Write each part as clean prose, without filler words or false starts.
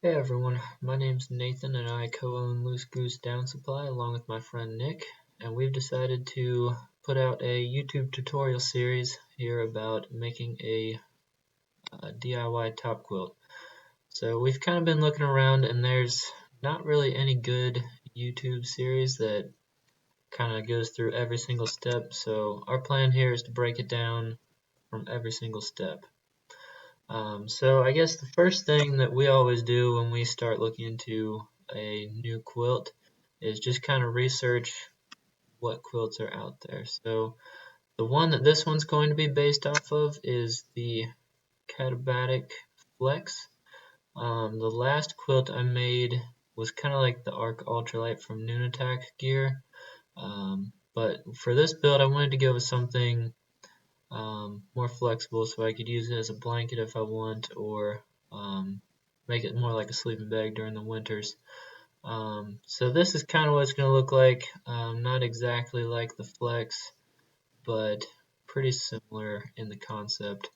Hey everyone, my name's Nathan and I co-own Loose Goose Down Supply along with my friend Nick, and we've decided to put out a YouTube tutorial series here about making a DIY top quilt. So we've kind of been looking around and there's not really any good YouTube series that kind of goes through every single step, so our plan here is to break it down from every single step. So I guess the first thing that we always do when we start looking into a new quilt is just kind of research what quilts are out there. So the one that this one's going to be based off of is the Katabatic Flex. The last quilt I made was kind of like the Arc Ultralight from Noonattack gear. But for this build I wanted to go with something more flexible so I could use it as a blanket if I want, or make it more like a sleeping bag during the winters. So this is kind of what it's going to look like. Not exactly like the Flex, but pretty similar in the concept.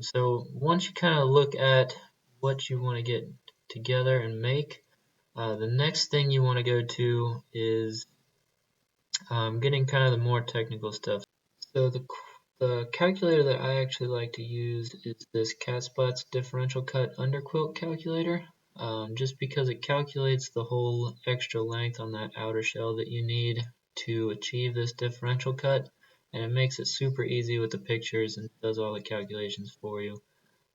So once you kind of look at what you want to get together and make, the next thing you want to go to is getting kind of the more technical stuff. So the calculator that I actually like to use is this Catsplat's differential cut underquilt calculator, just because it calculates the whole extra length on that outer shell that you need to achieve this differential cut, and it makes it super easy with the pictures and does all the calculations for you.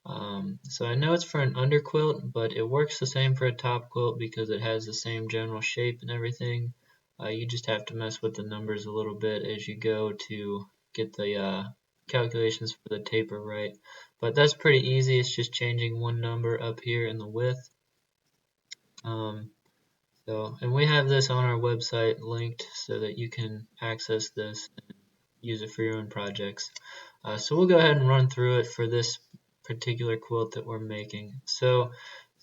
So I know it's for an underquilt, but it works the same for a top quilt because it has the same general shape and everything. You just have to mess with the numbers a little bit as you go to get the calculations for the taper right. But that's pretty easy. It's just changing one number up here in the width. And we have this on our website linked so that you can access this and use it for your own projects. So we'll go ahead and run through it for this particular quilt that we're making. So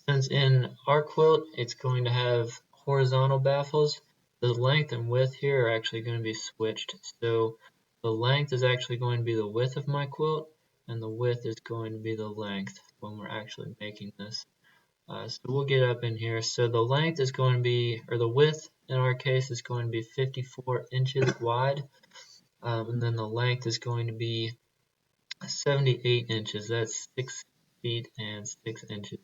since in our quilt it's going to have horizontal baffles, the length and width here are actually going to be switched. So the length is actually going to be the width of my quilt, and the width is going to be the length when we're actually making this. So we'll get up in here. So the length is going to be, or the width in our case is going to be 54 inches wide, and then the length is going to be 78 inches. That's 6 feet and 6 inches.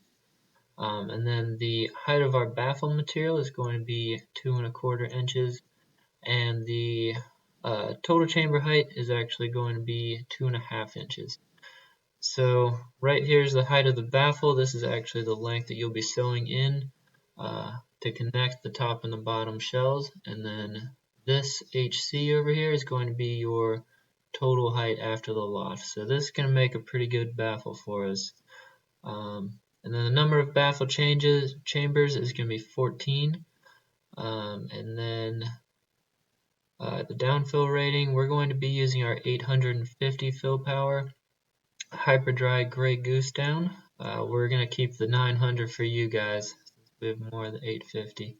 And then the height of our baffle material is going to be 2¼ inches, and the total chamber height is actually going to be 2½ inches. So right here is the height of the baffle. This is actually the length that you'll be sewing in to connect the top and the bottom shells, and then this HC over here is going to be your total height after the loft. So this is going to make a pretty good baffle for us. And then the number of baffle chambers is going to be 14. And then the downfill rating, we're going to be using our 850 fill power Hyperdry Grey Goose down. We're going to keep the 900 for you guys since we have more than 850.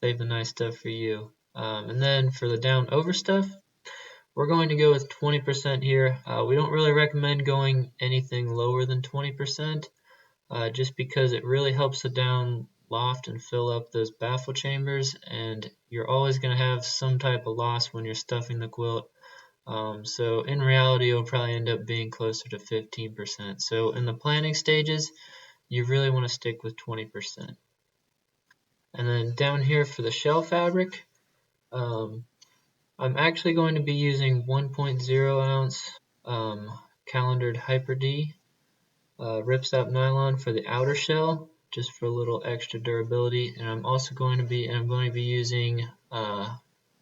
Save the nice stuff for you. And then for the down over stuff, we're going to go with 20% here. We don't really recommend going anything lower than 20%. Just because it really helps the down loft and fill up those baffle chambers, and you're always going to have some type of loss when you're stuffing the quilt. So in reality it'll probably end up being closer to 15%. So in the planning stages you really want to stick with 20%. And then down here for the shell fabric, I'm actually going to be using 1.0 ounce calendared Hyper D ripstop nylon for the outer shell, just for a little extra durability. And I'm going to be using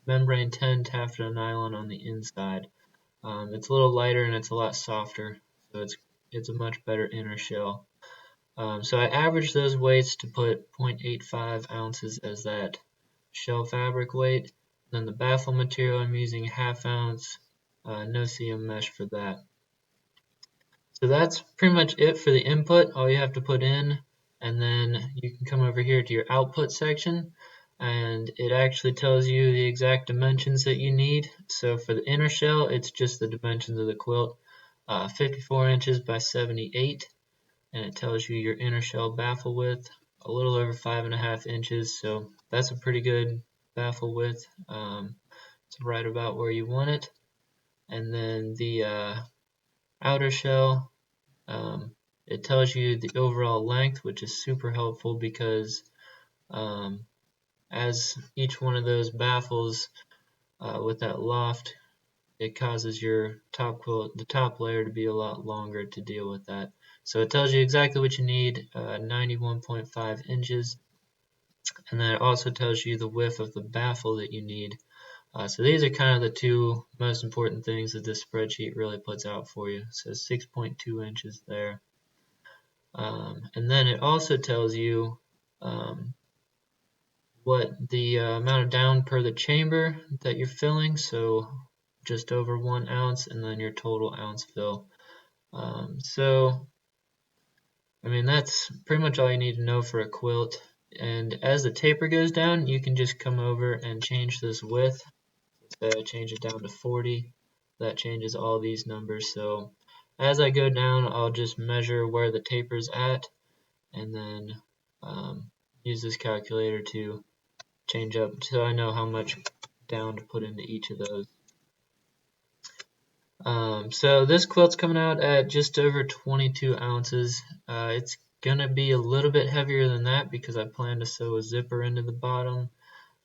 membrane 10 taffeta nylon on the inside. It's a little lighter and it's a lot softer, so it's a much better inner shell. So I averaged those weights to put 0.85 ounces as that shell fabric weight. Then the baffle material, I'm using ½ ounce no-seam mesh for that. So that's pretty much it for the input, all you have to put in, and then you can come over here to your output section, and it actually tells you the exact dimensions that you need. So for the inner shell, it's just the dimensions of the quilt, 54 inches by 78, and it tells you your inner shell baffle width. a little over 5.5 inches, so that's a pretty good baffle width. It's right about where you want it. And then the outer shell, it tells you the overall length, which is super helpful because as each one of those baffles with that loft, it causes your top quilt, the top layer, to be a lot longer to deal with that. So it tells you exactly what you need, 91.5 inches, and then it also tells you the width of the baffle that you need. So these are kind of the two most important things that this spreadsheet really puts out for you. So 6.2 inches there. And then it also tells you what the amount of down per the chamber that you're filling, so just over 1 ounce, and then your total ounce fill. So, I mean, that's pretty much all you need to know for a quilt. And as the taper goes down, you can just come over and change this width. So change it down to 40. That changes all these numbers. So as I go down, I'll just measure where the taper's at, and then use this calculator to change up so I know how much down to put into each of those. So this quilt's coming out at just over 22 ounces. It's gonna be a little bit heavier than that because I plan to sew a zipper into the bottom,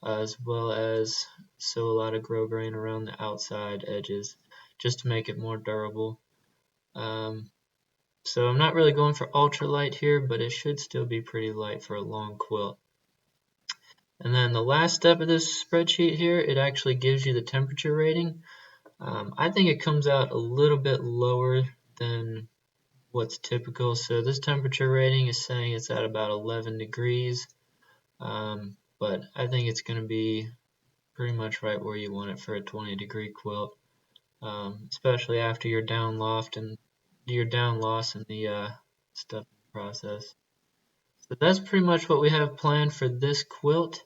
as well as sew a lot of grosgrain around the outside edges just to make it more durable. So I'm not really going for ultra light here, but it should still be pretty light for a long quilt. And then the last step of this spreadsheet here, it actually gives you the temperature rating. I think it comes out a little bit lower than what's typical. So this temperature rating is saying it's at about 11 degrees, but I think it's going to be pretty much right where you want it for a 20-degree quilt, especially after your down loft and your down loss in the stuffing process. So that's pretty much what we have planned for this quilt,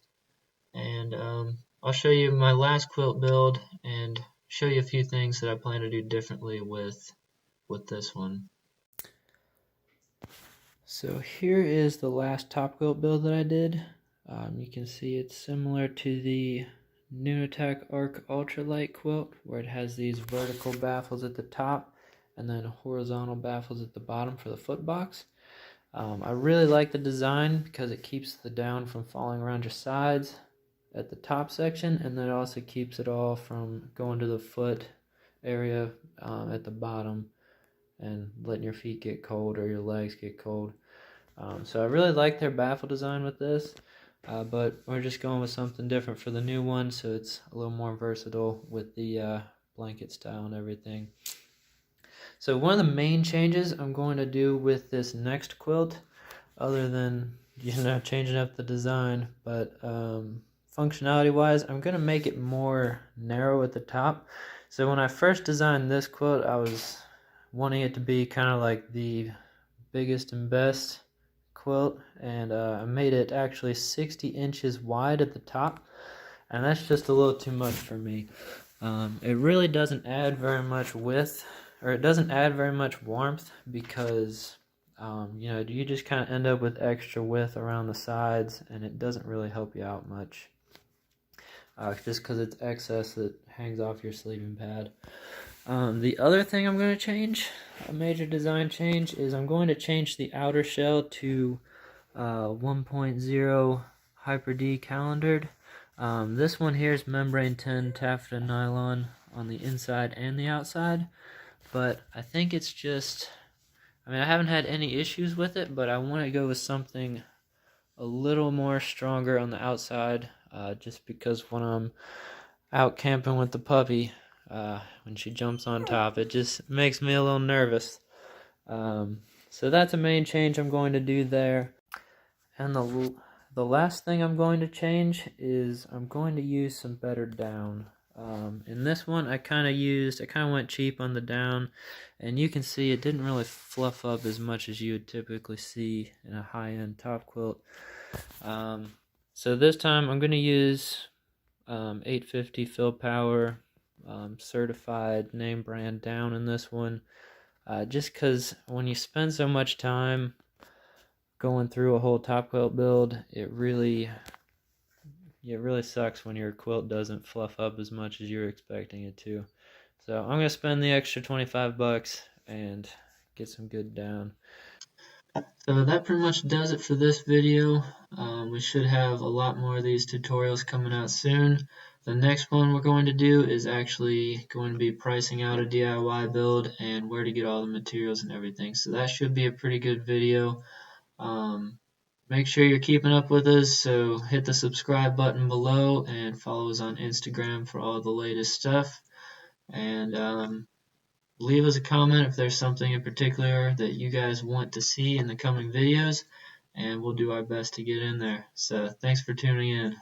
and I'll show you my last quilt build and show you a few things that I plan to do differently with this one. So here is the last top quilt build that I did. You can see it's similar to the Nunatak Arc Ultralight quilt, where it has these vertical baffles at the top and then horizontal baffles at the bottom for the foot box. I really like the design because it keeps the down from falling around your sides at the top section, and then it also keeps it all from going to the foot area at the bottom and letting your feet get cold or your legs get cold. So I really like their baffle design with this, but we're just going with something different for the new one, so it's a little more versatile with the blanket style and everything. So one of the main changes I'm going to do with this next quilt, other than changing up the design, but functionality wise, I'm going to make it more narrow at the top. So when I first designed this quilt, I was wanting it to be kind of like the biggest and best quilt, and I made it actually 60 inches wide at the top, and that's just a little too much for me. It really doesn't add very much width, or it doesn't add very much warmth, because you just kind of end up with extra width around the sides, and it doesn't really help you out much, just because it's excess that hangs off your sleeping pad. The other thing I'm going to change, a major design change, is I'm going to change the outer shell to 1.0 Hyper D calendared. This one here is membrane 10 taffeta nylon on the inside and the outside, but I think it's just, I haven't had any issues with it, but I want to go with something a little more stronger on the outside, just because when I'm out camping with the puppy, when she jumps on top, it just makes me a little nervous. So that's a main change I'm going to do there. And the last thing I'm going to change is I'm going to use some better down. In this one, I kind of went cheap on the down, and you can see it didn't really fluff up as much as you would typically see in a high-end top quilt. So this time I'm going to use 850 Fill Power certified name brand down in this one, just because when you spend so much time going through a whole top quilt build, it really sucks when your quilt doesn't fluff up as much as you're expecting it to. So I'm gonna spend the extra $25 and get some good down. So that pretty much does it for this video. We should have a lot more of these tutorials coming out soon. The next one we're going to do is actually going to be pricing out a DIY build and where to get all the materials and everything. So that should be a pretty good video. Make sure you're keeping up with us, so hit the subscribe button below and follow us on Instagram for all the latest stuff. And leave us a comment if there's something in particular that you guys want to see in the coming videos, and we'll do our best to get in there. So thanks for tuning in.